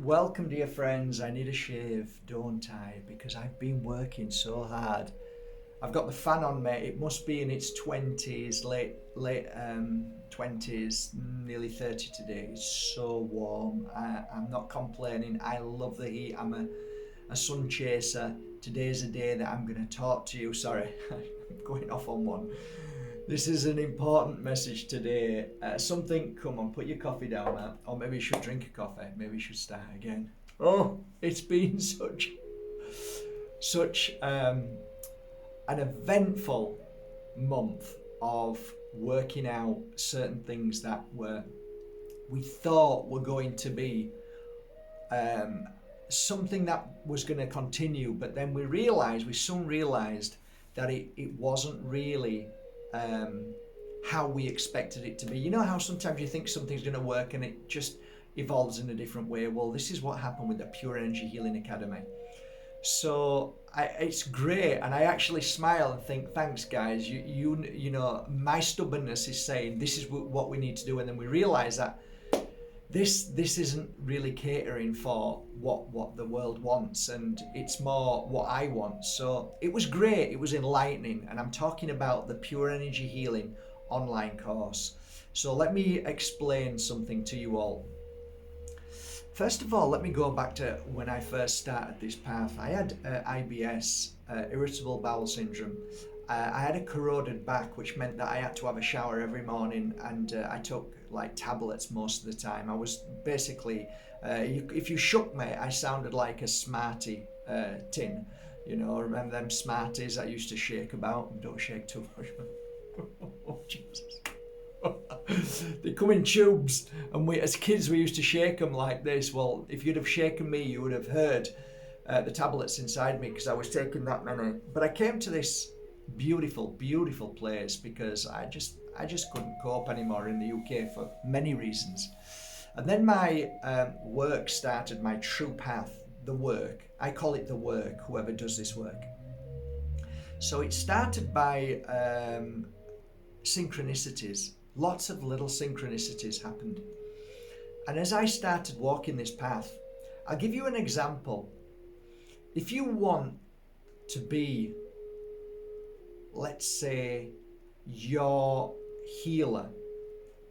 Welcome, dear friends. I need a shave, don't I? Because I've been working so hard. I've got the fan on me. It must be in its twenties, late 20s, nearly 30 today. It's so warm. I'm not complaining. I love the heat. I'm a sun chaser. Today's a day that I'm going to talk to you. Sorry, I'm going off on one. This is an important message today. Something, come on, put your coffee down, man. Or maybe you should drink a coffee. Maybe you should start again. Oh, it's been such an eventful month of working out certain things that we thought were going to be um, something that was going to continue, but then we soon realized that it wasn't really um, how we expected it to be. You know how sometimes you think something's going to work and it just evolves in a different way? Well, this is what happened with the Pure Energy Healing Academy. So it's great, and I actually smile and think, thanks, guys. You know, my stubbornness is saying this is what we need to do, and then we realize that this isn't really catering for what the world wants, and it's more what I want. So it was great, it was enlightening, and I'm talking about the Pure Energy Healing online course. So let me explain something to you all. First of all, let me go back to when I first started this path. I had IBS, irritable bowel syndrome. I had a corroded back, which meant that I had to have a shower every morning, and I took like tablets most of the time. I was basically, if you shook me, I sounded like a Smartie tin. You know, remember them Smarties I used to shake about? Don't shake too much. Oh, Jesus. They come in tubes, and we, as kids, we used to shake them like this. Well, if you'd have shaken me, you would have heard the tablets inside me because I was taking that many. But I came to this beautiful, beautiful place because I just couldn't cope anymore in the UK for many reasons. And then my work started, my true path, the work. I call it the work, whoever does this work. So it started by synchronicities. Lots of little synchronicities happened. And as I started walking this path, I'll give you an example. If you want to be, let's say, your healer,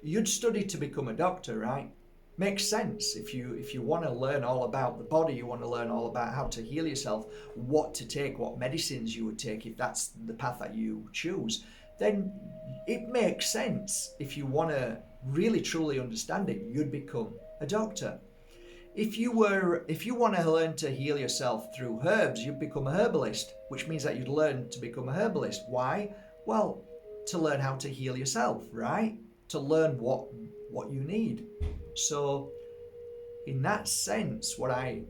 you'd study to become a doctor, right? Makes sense. If you want to learn all about the body, you want to learn all about how to heal yourself, what to take, what medicines you would take if that's the path that you choose, then it makes sense. If you want to really truly understand it, you'd become a doctor. If you want to learn to heal yourself through herbs, you'd become a herbalist, which means that you'd learn to become a herbalist. Why? Well, to learn how to heal yourself, right? To learn what you need. So in that sense, what I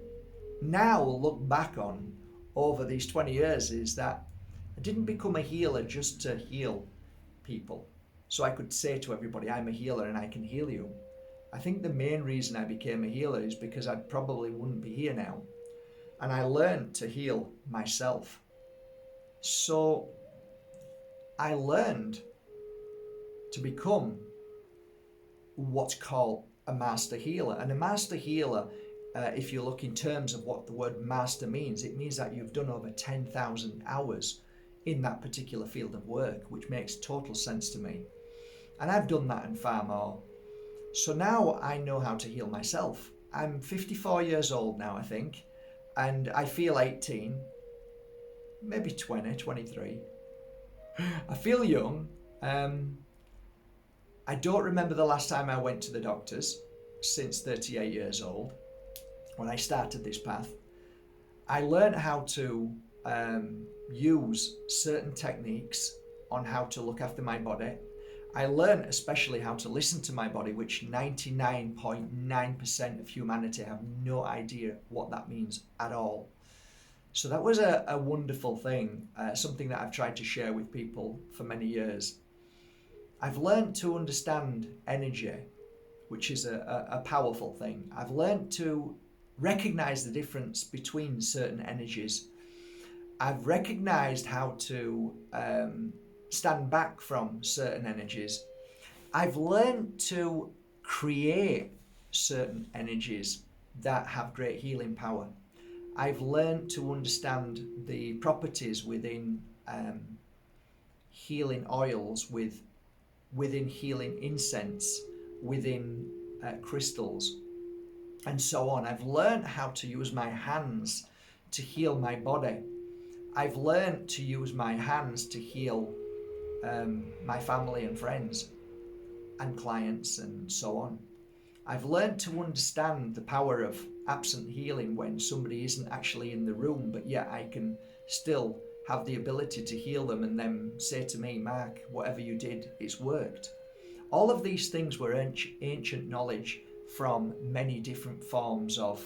now look back on over these 20 years is that I didn't become a healer just to heal people. So I could say to everybody, I'm a healer and I can heal you. I think the main reason I became a healer is because I probably wouldn't be here now. And I learned to heal myself. So I learned to become what's called a master healer. And a master healer, if you look in terms of what the word master means, it means that you've done over 10,000 hours in that particular field of work, which makes total sense to me. And I've done that and far more. So now I know how to heal myself. I'm 54 years old now, I think, and I feel 18, maybe 20, 23. I feel young. I don't remember the last time I went to the doctors since 38 years old, when I started this path. I learned how to use certain techniques on how to look after my body. I learned especially how to listen to my body, which 99.9% of humanity have no idea what that means at all. So that was a wonderful thing, something that I've tried to share with people for many years. I've learned to understand energy, which is a powerful thing. I've learned to recognize the difference between certain energies. I've recognized how to stand back from certain energies. I've learned to create certain energies. that have great healing power. I've learned to understand the properties within healing oils, within healing incense, within crystals, and so on. I've learned how to use my hands to heal my body. I've learned to use my hands to heal my family and friends and clients and so on. I've learned to understand the power of absent healing when somebody isn't actually in the room, but yet I can still have the ability to heal them and then say to me, Mark, whatever you did, it's worked. All of these things were ancient knowledge from many different forms of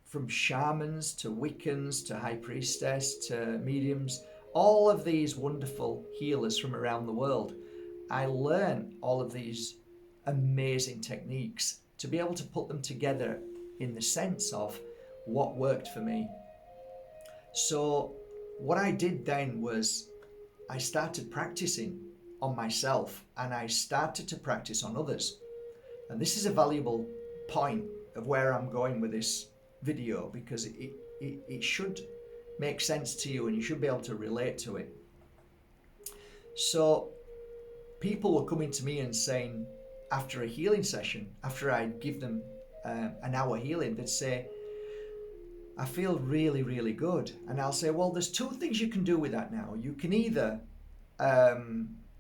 from shamans to Wiccans to high priestess to mediums, all of these wonderful healers from around the world. I learned all of these amazing techniques to be able to put them together in the sense of what worked for me. So what I did then was I started practicing on myself and I started to practice on others. And this is a valuable point of where I'm going with this video, because it should make sense to you and you should be able to relate to it. So people were coming to me and saying, after a healing session, after I give them an hour healing, they'd say, I feel really, really good. And I'll say, well, there's two things you can do with that now. You can either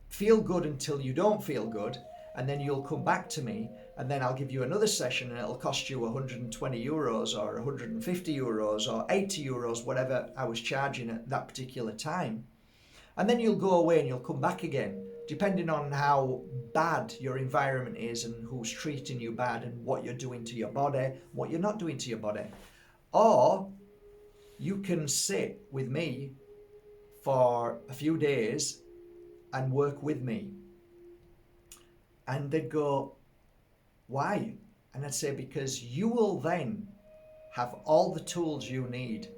feel good until you don't feel good, and then you'll come back to me, and then I'll give you another session and it'll cost you 120 euros or 150 euros or 80 euros, whatever I was charging at that particular time. And then you'll go away and you'll come back again, depending on how bad your environment is and who's treating you bad and what you're doing to your body, what you're not doing to your body. Or you can sit with me for a few days and work with me. And they'd go, why? And I'd say, because you will then have all the tools you need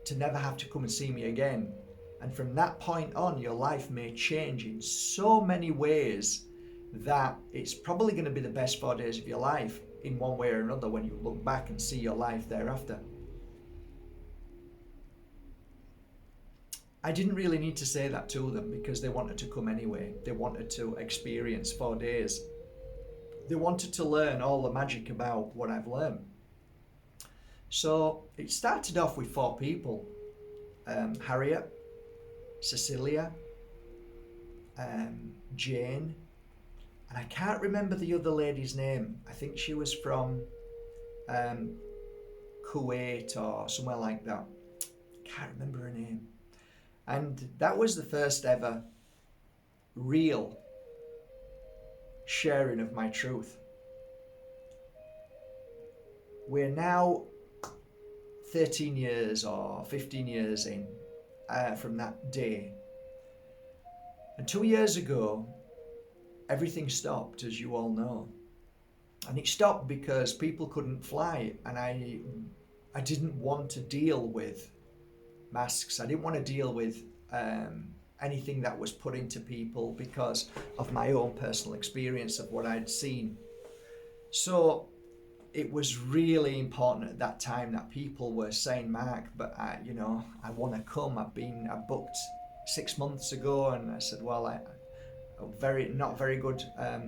to never have to come and see me again. And from that point on, your life may change in so many ways that it's probably going to be the best 4 days of your life in one way or another when you look back and see your life thereafter. I didn't really need to say that to them because they wanted to come anyway. They wanted to experience 4 days. They wanted to learn all the magic about what I've learned. So it started off with 4 people. Harriet, Cecilia, Jane, and I can't remember the other lady's name. I think she was from Kuwait or somewhere like that. Can't remember her name. And that was the first ever real sharing of my truth. We're now 13 years or 15 years in from that day. And 2 years ago, everything stopped, as you all know. And it stopped because people couldn't fly, and I didn't want to deal with masks. I didn't want to deal with anything that was put into people because of my own personal experience of what I'd seen. So it was really important at that time that people were saying, Mark, but I want to come. I booked 6 months ago, and I said, well, I'm not very good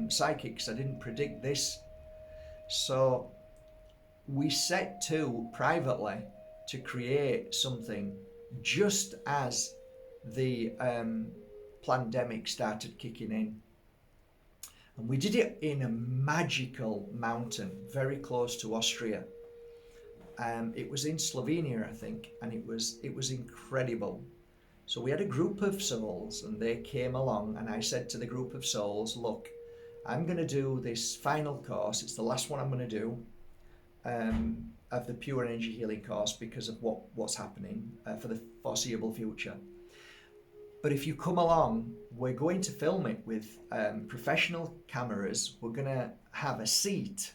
psychics. I didn't predict this. So we set to privately to create something just as the pandemic started kicking in. And we did it in a magical mountain very close to Austria. It was in Slovenia, I think, and it was incredible. So we had a group of souls and they came along, and I said to the group of souls, look, I'm going to do this final course. It's the last one I'm going to do of the Pure Energy Healing course because of what's happening for the foreseeable future. But if you come along, we're going to film it with professional cameras. We're going to have a seat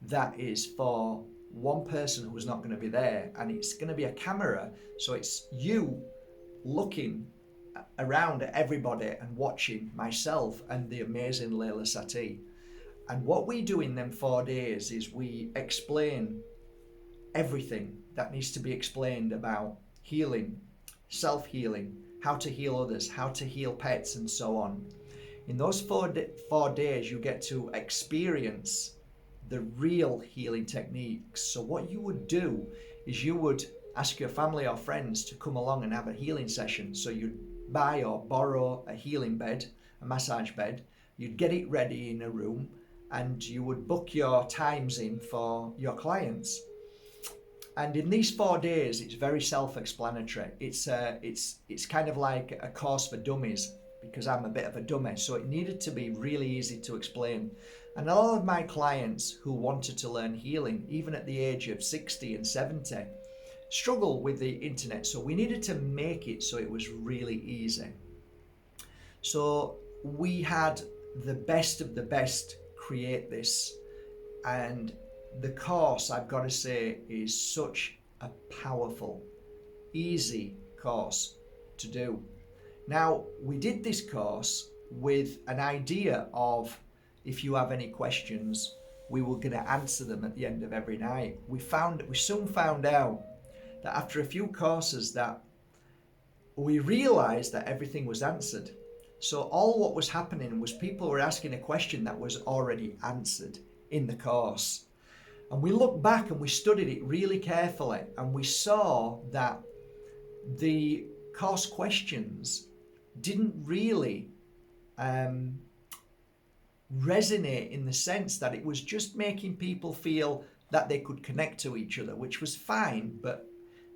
that is for one person who's not going to be there, and it's going to be a camera. So it's you looking around at everybody and watching myself and the amazing Layla Satie. And what we do in them 4 days is we explain everything that needs to be explained about healing, self-healing, how to heal others, how to heal pets, and so on. In those 4 days, you get to experience the real healing techniques. So what you would do is you would ask your family or friends to come along and have a healing session. So you'd buy or borrow a healing bed, a massage bed, you'd get it ready in a room, and you would book your times in for your clients. And in these 4 days, it's very self-explanatory. It's kind of like a course for dummies, because I'm a bit of a dummy, so it needed to be really easy to explain. And a lot of my clients who wanted to learn healing, even at the age of 60 and 70, struggle with the internet, so we needed to make it so it was really easy. So we had the best of the best create this, and the course, I've got to say, is such a powerful, easy course to do. Now, we did this course with an idea of, if you have any questions, we were going to answer them at the end of every night. We soon found out that after a few courses that we realized that everything was answered. So all what was happening was people were asking a question that was already answered in the course. And we looked back and we studied it really carefully, and we saw that the course questions didn't really resonate, in the sense that it was just making people feel that they could connect to each other, which was fine, but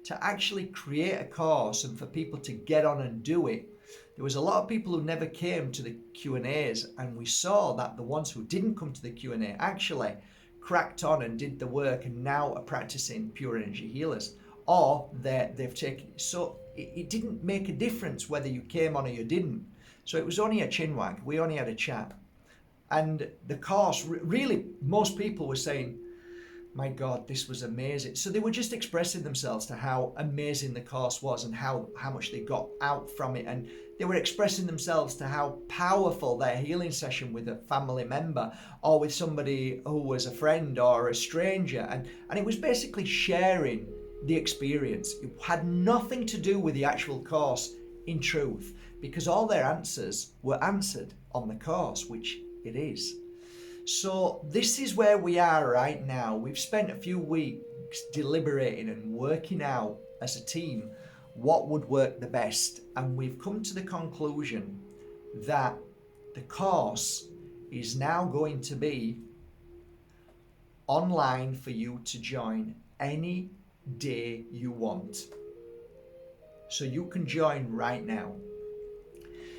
to actually create a course and for people to get on and do it, there was a lot of people who never came to the Q&As, and we saw that the ones who didn't come to the Q&A actually cracked on and did the work, and now are practicing pure energy healers, or they've taken it. So it didn't make a difference whether you came on or you didn't. So it was only a chinwag. We only had a chat. And the course, really, most people were saying, my God, this was amazing. So they were just expressing themselves to how amazing the course was and how much they got out from it. And they were expressing themselves to how powerful their healing session with a family member or with somebody who was a friend or a stranger. And it was basically sharing the experience. It had nothing to do with the actual course, in truth, because all their answers were answered on the course, which it is. So this is where we are right now. We've spent a few weeks deliberating and working out as a team what would work the best, and we've come to the conclusion that the course is now going to be online for you to join any day you want. So you can join right now.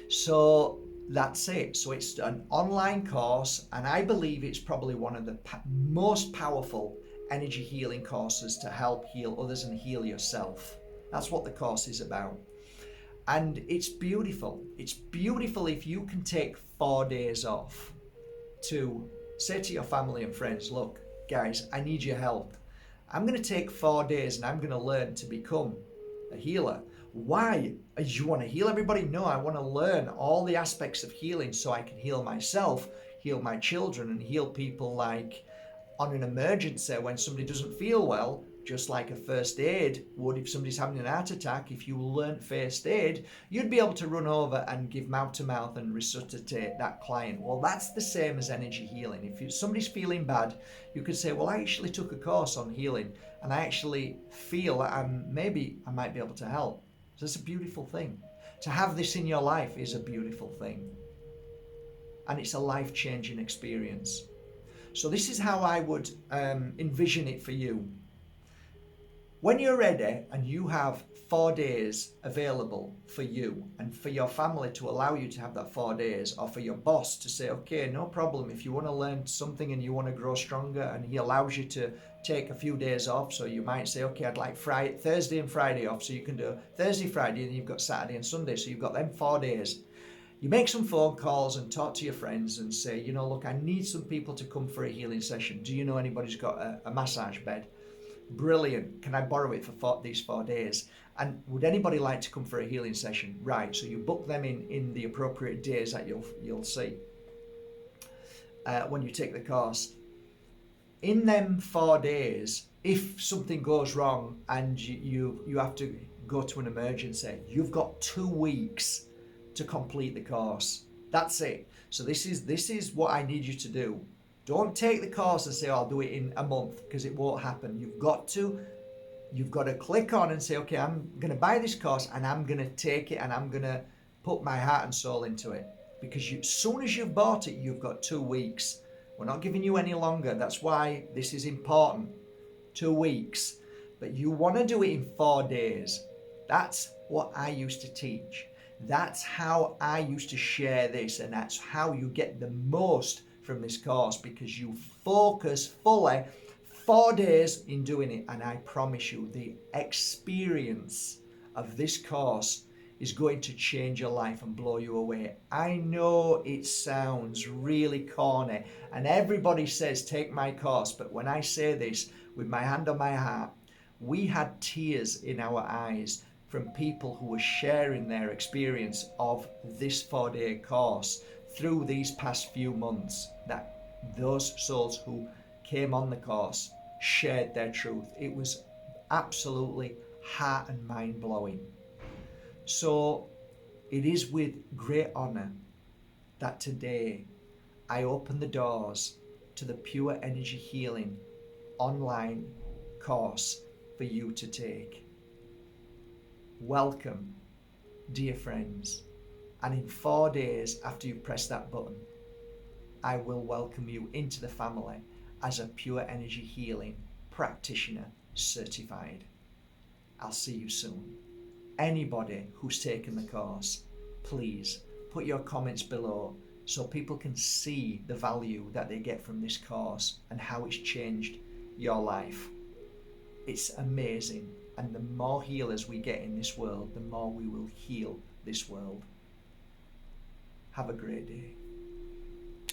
So that's it. So it's an online course, and I believe it's probably one of the most powerful energy healing courses to help heal others and heal yourself. That's what the course is about. And it's beautiful. It's beautiful if you can take 4 days off to say to your family and friends, look, guys, I need your help. I'm going to take 4 days and I'm going to learn to become a healer. Why? You want to heal everybody? No, I want to learn all the aspects of healing so I can heal myself, heal my children, and heal people, like on an emergency when somebody doesn't feel well, just like a first aid would if somebody's having an heart attack. If you learnt first aid, you'd be able to run over and give mouth to mouth and resuscitate that client. Well, that's the same as energy healing. If somebody's feeling bad, you could say, well, I actually took a course on healing and I actually feel that maybe I might be able to help. So it's a beautiful thing. To have this in your life is a beautiful thing. And it's a life-changing experience. So this is how I would envision it for you. When you're ready and you have 4 days available for you and for your family to allow you to have that 4 days, or for your boss to say, okay, no problem, if you want to learn something and you want to grow stronger, and he allows you to take a few days off. So you might say, okay, I'd like Thursday and Friday off, so you can do Thursday, Friday, and you've got Saturday and Sunday, so you've got them 4 days. You make some phone calls and talk to your friends and say, you know, look, I need some people to come for a healing session. Do you know anybody who's got a massage bed? Brilliant. Can I borrow it for these 4 days? And would anybody like to come for a healing session? Right. So you book them in the appropriate days that you'll see when you take the course. In them 4 days, if something goes wrong and you have to go to an emergency, you've got 2 weeks to complete the course. That's it. So this is what I need you to do. Don't take the course and say, oh, I'll do it in a month, because it won't happen. You've got to click on and say, okay, I'm going to buy this course and I'm going to take it and I'm going to put my heart and soul into it. Because as soon as you've bought it, you've got 2 weeks. We're not giving you any longer. That's why this is important. 2 weeks. But you want to do it in 4 days. That's what I used to teach. That's how I used to share this, and that's how you get the most from this course, because you focus fully 4 days in doing it. And I promise you, the experience of this course is going to change your life and blow you away. I know it sounds really corny, and everybody says, take my course. But when I say this with my hand on my heart, we had tears in our eyes from people who were sharing their experience of this 4-day course through these past few months, that those souls who came on the course shared their truth. It was absolutely heart and mind blowing. So it is with great honor that today I open the doors to the Pure Energy Healing online course for you to take. Welcome, dear friends, and in 4 days after you press that button, I will welcome you into the family as a Pure Energy Healing practitioner certified. I'll see you soon. Anybody who's taken the course, please put your comments below so people can see the value that they get from this course and how it's changed your life. It's amazing, and the more healers we get in this world, the more we will heal this world. Have a great day.